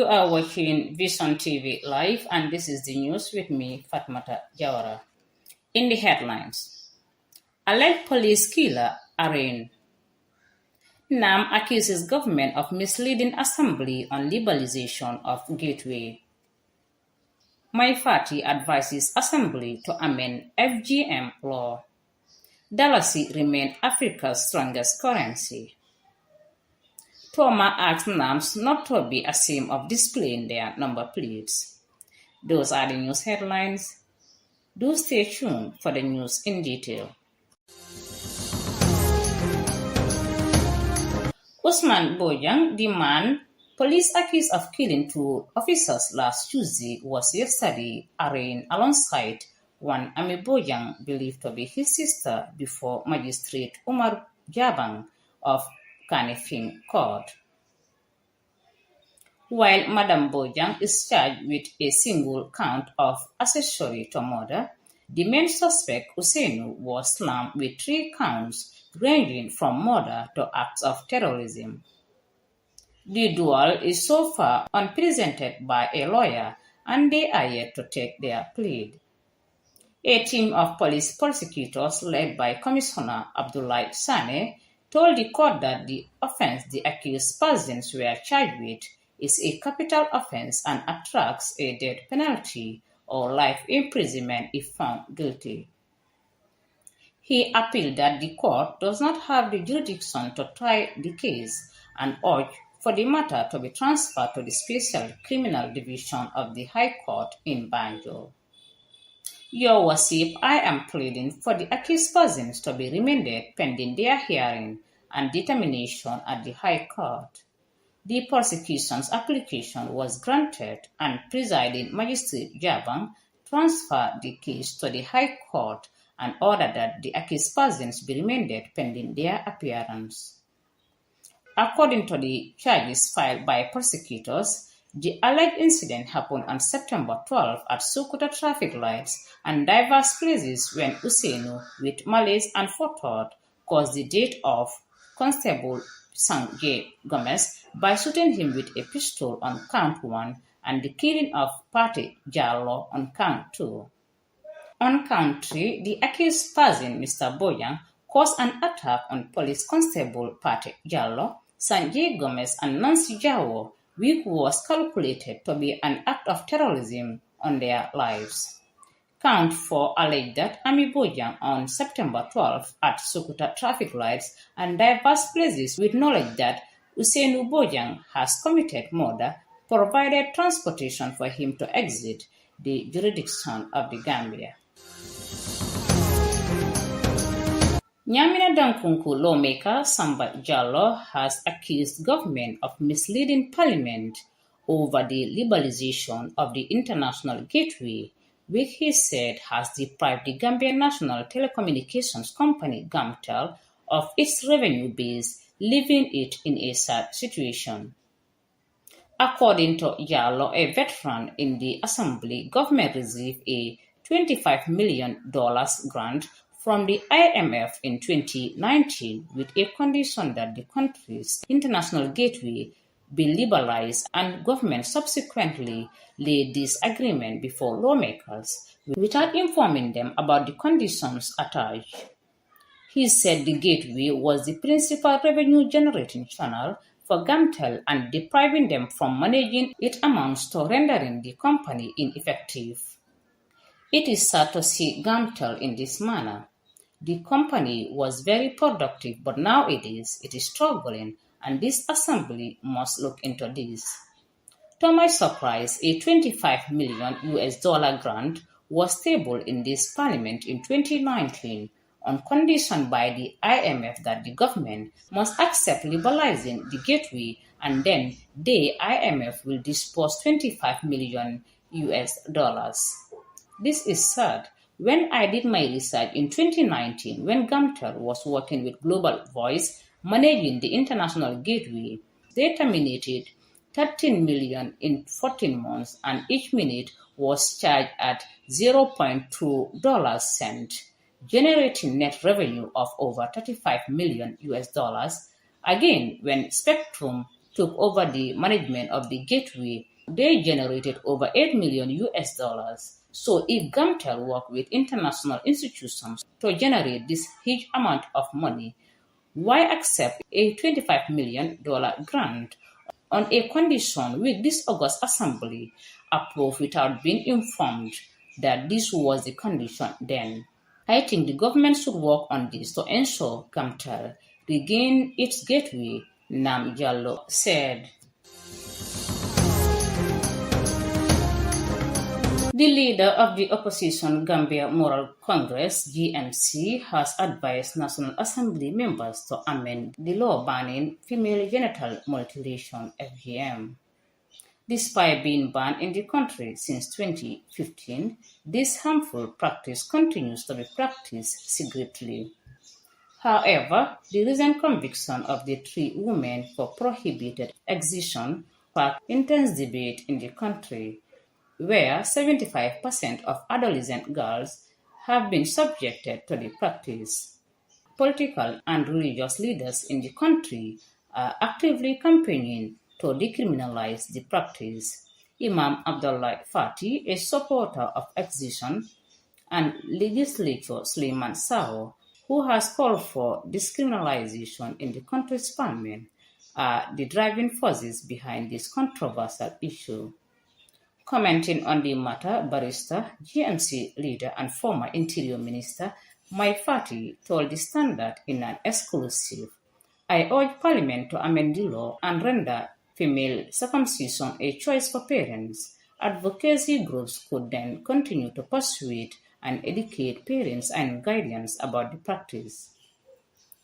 are watching Vision TV Live, and this is the news with me, FATOUMATA JAWARA. In the headlines, alleged police killer arraigned. NAM accuses government of misleading assembly on liberalization of gateway. Maifati advises assembly to amend FGM law. Dalasi remains Africa's strongest currency. Toma asked NAMs not to be ashamed of displaying their number plates. Those are the news headlines. Do stay tuned for the news in detail. Usman Bojang, the man police accused of killing 2 officers last Tuesday, was yesterday arraigned alongside one Ami Bojang, believed to be his sister, before Magistrate Umar Jabang of Kanifing Court. While Madam Bojang is charged with a single count of accessory to murder, the main suspect, Usainu, was slammed with 3 counts ranging from murder to acts of terrorism. The duel is so far unprecedented by a lawyer, and they are yet to take their plea. A team of police prosecutors led by Commissioner Abdullah Sane told the court that the offense the accused persons were charged with is a capital offense and attracts a death penalty or life imprisonment if found guilty. He appealed that the court does not have the jurisdiction to try the case and urged for the matter to be transferred to the Special Criminal Division of the High Court in Banjul. Your Worship, I am pleading for the accused persons to be remanded pending their hearing and determination at the High Court. The prosecution's application was granted, and presiding Magistrate Jabang transferred the case to the High Court and ordered that the accused persons be remanded pending their appearance. According to the charges filed by prosecutors, the alleged incident happened on September 12 at Sokoto traffic lights and diverse places when Usainu, with malice and forethought, caused the death of Constable Sanjay Gomez by shooting him with a pistol on count 1 and the killing of Pate Jallo on count 2. On count 3, the accused person, Mr. Bojang, caused an attack on Police Constable Pate Jallo, Sanjay Gomez, and Nancy Jawo, which was calculated to be an act of terrorism on their lives. Count 4 alleged that Ami Bojang on September 12 at Sokoto traffic lights and diverse places with knowledge that Usainu Bojang has committed murder provided transportation for him to exit the jurisdiction of the Gambia. Nyamina Dankunku lawmaker Samba Jallo has accused government of misleading parliament over the liberalization of the international gateway, which he said has deprived the Gambian National Telecommunications Company GAMTEL of its revenue base, leaving it in a sad situation. According to Jallo, a veteran in the assembly, government received a $25 million grant from the IMF in 2019 with a condition that the country's international gateway be liberalized, and government subsequently laid this agreement before lawmakers without informing them about the conditions attached. He said the gateway was the principal revenue-generating channel for GAMTEL, and depriving them from managing it amounts to rendering the company ineffective. It is sad to see GAMTEL in this manner. The company was very productive, but now it is struggling, and this assembly must look into this. To my surprise, a $25 million grant was tabled in this parliament in 2019 on condition by the IMF that the government must accept liberalizing the gateway, and then the IMF will disburse $25 million. This is sad. When I did my research in 2019, when GAMTEL was working with Global Voice, managing the international gateway, they terminated $13 million in 14 months, and each minute was charged at $0.2 cent, generating net revenue of over $35 million. Again, when Spectrum took over the management of the gateway, They generated over 8 million US dollars. So if Gamtel worked with international institutions to generate this huge amount of money, why accept a $25 million grant on a condition which this August Assembly approved without being informed that this was the condition then? I think the government should work on this to ensure Gamtel regain its gateway, Nam Jallo said. The leader of the opposition Gambia Moral Congress (GMC) has advised National Assembly members to amend the law banning female genital mutilation (FGM). Despite being banned in the country since 2015, this harmful practice continues to be practiced secretly. However, the recent conviction of the three women for prohibited excision sparked intense debate in the country, where 75% of adolescent girls have been subjected to the practice. Political and religious leaders in the country are actively campaigning to decriminalize the practice. Imam Abdullah Fati, a supporter of excision, and legislator Suleiman Sao, who has called for discriminalization in the country's parliament, are the driving forces behind this controversial issue. Commenting on the matter, barrister, GMC leader and former Interior Minister Mike Fati told the Standard in an exclusive, "I urge Parliament to amend the law and render female circumcision a choice for parents. Advocacy groups could then continue to persuade and educate parents and guardians about the practice.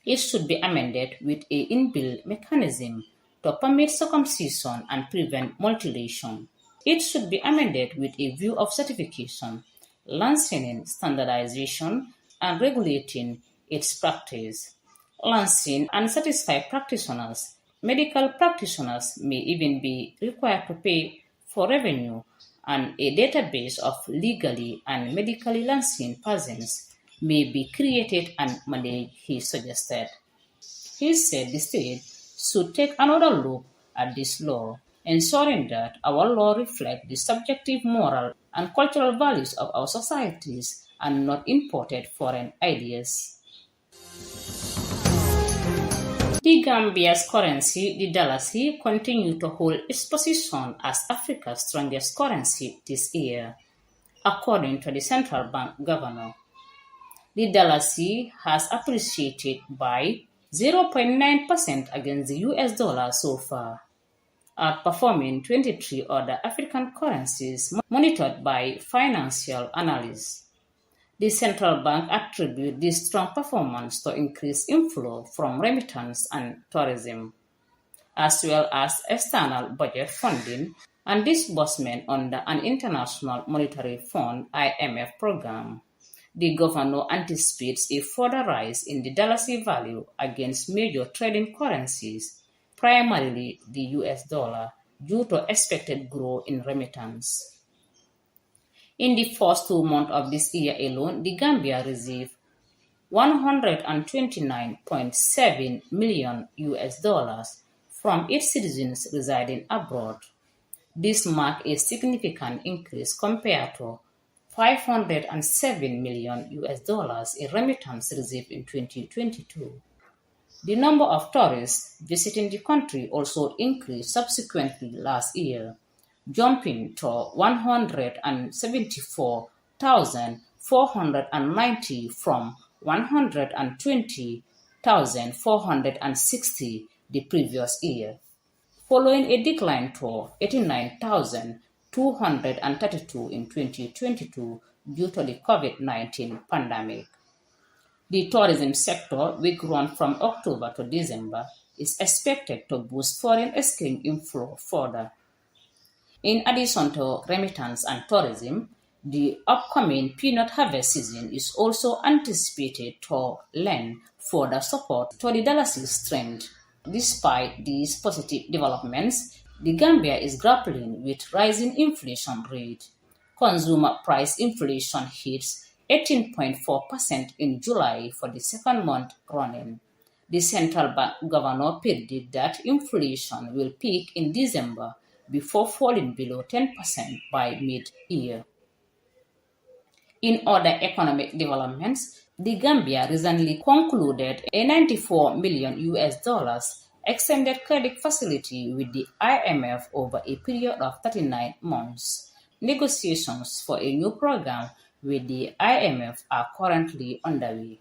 It should be amended with an inbuilt mechanism to permit circumcision and prevent mutilation. It should be amended with a view of certification, licensing, standardization, and regulating its practice. Licensed and certified practitioners, medical practitioners may even be required to pay for revenue, and a database of legally and medically licensed persons may be created and managed, he suggested. He said the state should take another look at this law, ensuring that our law reflects the subjective moral and cultural values of our societies and not imported foreign ideas. The Gambia's currency, the dalasi, continued to hold its position as Africa's strongest currency this year, according to the central bank governor. The dalasi has appreciated by 0.9% against the US dollar so far, outperforming 23 other African currencies monitored by financial analysts. The central bank attributes this strong performance to increased inflow from remittance and tourism, as well as external budget funding and disbursement under an International Monetary Fund (IMF) program. The governor anticipates a further rise in the dalasi value against major trading currencies, primarily the US dollar, due to expected growth in remittance. In the first 2 months of this year alone, the Gambia received $129.7 million US dollars from its citizens residing abroad. This marked a significant increase compared to $507 million US dollars in remittance received in 2022. The number of tourists visiting the country also increased subsequently last year, jumping to 174,490 from 120,460 the previous year, following a decline to 89,232 in 2022 due to the COVID-19 pandemic. The tourism sector, which runs from October to December, is expected to boost foreign exchange inflow further. In addition to remittance and tourism, the upcoming peanut harvest season is also anticipated to lend further support to the dalasi's strength. Despite these positive developments, the Gambia is grappling with rising inflation rate. Consumer price inflation hits 18.4% in July for the second month running. The central bank governor predicted that inflation will peak in December before falling below 10% by mid-year. In other economic developments, the Gambia recently concluded a 94 million US dollars extended credit facility with the IMF over a period of 39 months. Negotiations for a new program with the IMF are currently underway.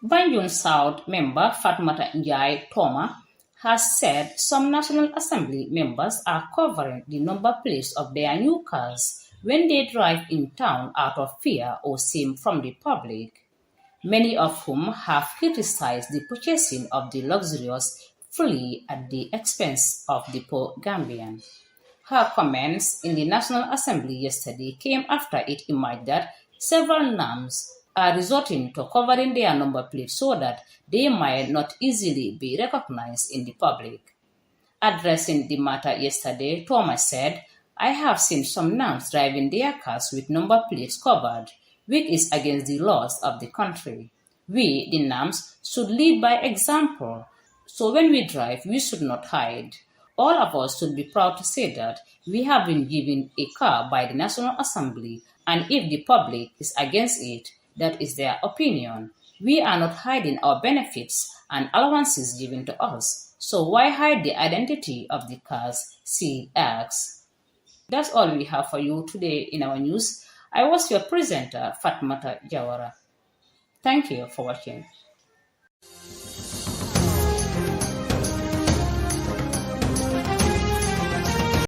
Banjul South member Fatmata Njai Toma has said some National Assembly members are covering the number plates of their new cars when they drive in town out of fear or shame from the public, many of whom have criticized the purchasing of the luxurious fully at the expense of the poor Gambian. Her comments in the National Assembly yesterday came after it emerged that several NAMs are resorting to covering their number plates so that they might not easily be recognized in the public. Addressing the matter yesterday, Thomas said, I have seen some NAMs driving their cars with number plates covered, which is against the laws of the country. We, the NAMs, should lead by example. So when we drive, we should not hide. All of us should be proud to say that we have been given a car by the National Assembly, and if the public is against it, that is their opinion. We are not hiding our benefits and allowances given to us. So why hide the identity of the cars? She asks. That's all we have for you today in our news. I was your presenter, FATOUMATA JAWARA. Thank you for watching.